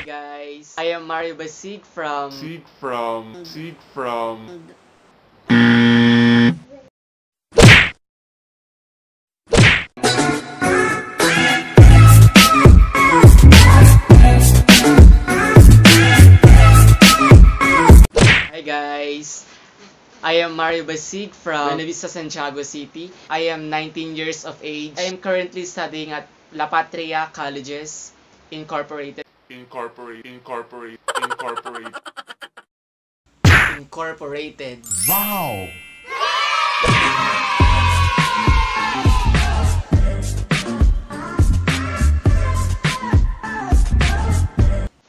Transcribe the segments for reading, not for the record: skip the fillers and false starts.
guys, I am Mario Basig from Hi guys, I am Mario Basig from Buena Vista, Santiago City. I am 19 years of age. I am currently studying at La Patria Colleges Incorporated. Wow!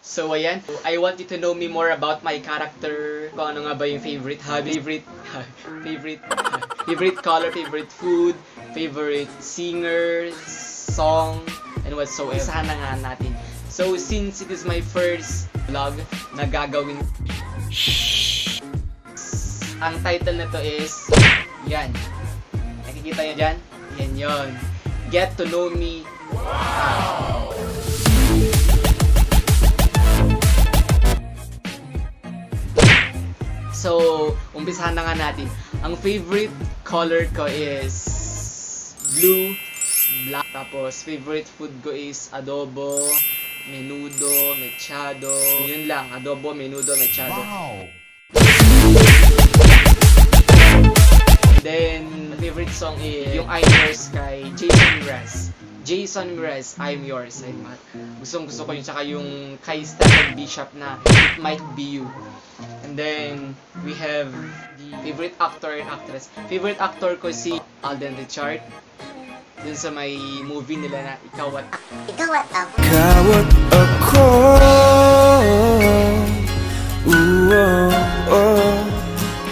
So ayan, I want you to know me more about my character, kung ano nga ba yung favorite hobby, favorite color, favorite food, favorite singers, song, and whatsoever. Sana nga natin. So since it is my first vlog na gagawin, ang title na to is, yan. Nakikita nyo dyan? Yan yon. Get to know me. Wow! So, umpisahan na nga natin. Ang favorite color ko is blue, black. Tapos, favorite food ko is adobo, menudo, mechado. Yun lang, adobo, menudo, mechado. Wow! Then, favorite song is yung I'm Yours kay Jason Mraz. Jason Mraz, I'm Yours. Gusto ko yun. Tsaka yung kay Stephen Bishop na It Might Be You. And then, we have the favorite actor and actress. Favorite actor ko si Alden Richard. Dun sa may movie nila na Ikaw at Ako.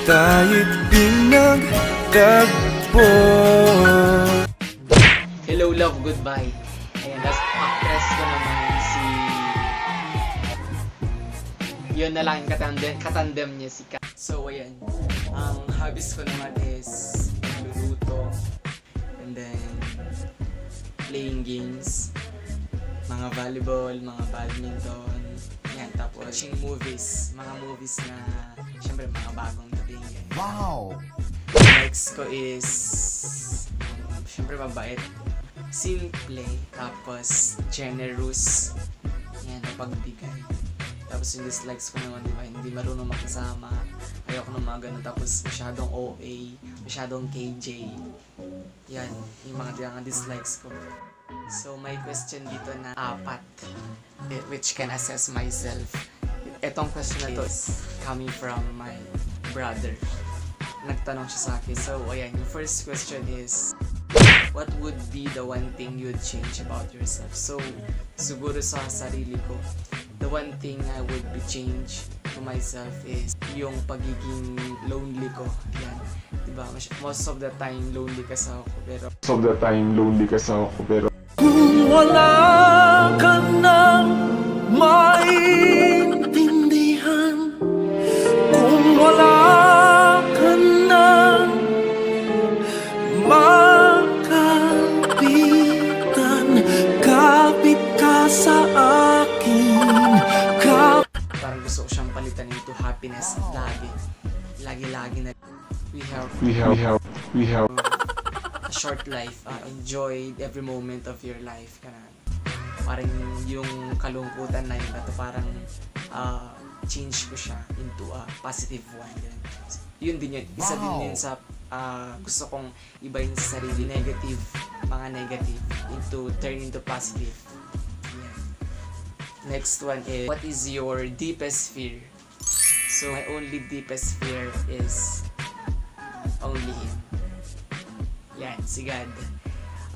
Tayo'y pinagtagpo. Hello, Love, Goodbye. Ayan, that's actress ko naman si... Yun na lang yung katandem niya si Kat. So, ayan. Ang hobbies ko naman is magluluto. And then, playing games. Mga volleyball, mga badminton. Ayan, tapos watching movies. Mga movies na, syempre, mga bagong dating. Wow! Likes ko is, syempre, mabait. Simple. Tapos, generous. Ayan, napagbigay. Tapos yung dislikes ko naman, diba, hindi marunong makisama. Ayoko ng mga ganun. Tapos masyadong OA, masyadong KJ. Yan, yung mga dislikes ko. So may question dito na 4, which can assess myself. Etong question na to is coming from my brother. Nagtanong siya sa akin. So ayan, yung first question is, what would be the one thing you'd change about yourself? So, siguro sa sarili ko, the one thing I would be change to myself is yung pagiging lonely ko. Yan. Diba? Most of the time, lonely kasi ako. Pero Kung wala ka nang maintindihan, kung wala ka nang makapitan, kapit ka sa akin. parang gusto ko siyang palitan into happiness lagi na we have a short life. Enjoy every moment of your life. Parang yung kalungkutan na yun, parang change ko siya into a positive one. Yun din yun. Isa din yun sa gusto kong ibahin sa sarili. Mga negative turn into positive. Yeah. Next one is, what is your deepest fear? So my only deepest fear is only Him. Yan, si God.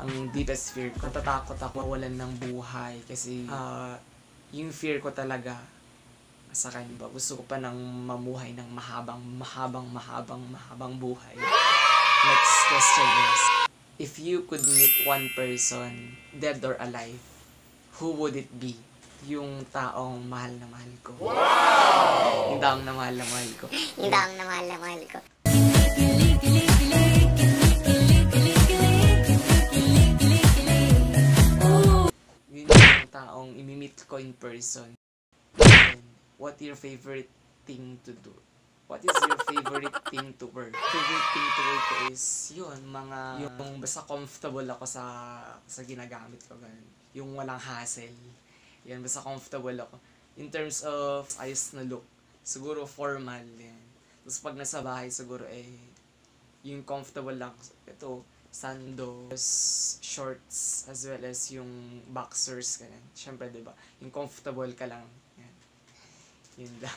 Ang deepest fear ko, natatakot ako mawalan ng buhay kasi yung fear ko talaga sa kanya ba, gusto ko pa nang mamuhay ng mahabang buhay. Next question is, if you could meet one person, dead or alive, who would it be? Yung taong mahal na mahal ko. Wow! Yung taong na mahal na mahal ko. Yun yung taong imimit ko in person. what your favorite thing to do? What is your favorite thing to wear? Favorite thing to wear ko is yun, yung basta comfortable ako sa ginagamit ko, ganun. Yung walang hassle. Yan, basta comfortable ako. In terms of ayos na look, siguro formal, yan. Tapos pag nasa bahay, siguro yung comfortable lang. Ito, sandos, shorts, as well as yung boxers, ganun. Siyempre, diba? Yung comfortable ka lang. Yan. Yun lang.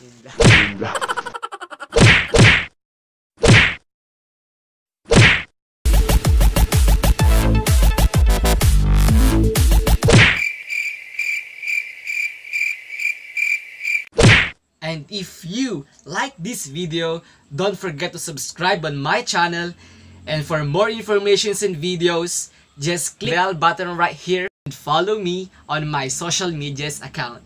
And if you like this video, don't forget to subscribe on my channel. And for more information and videos, just click the bell button right here and follow me on my social medias account.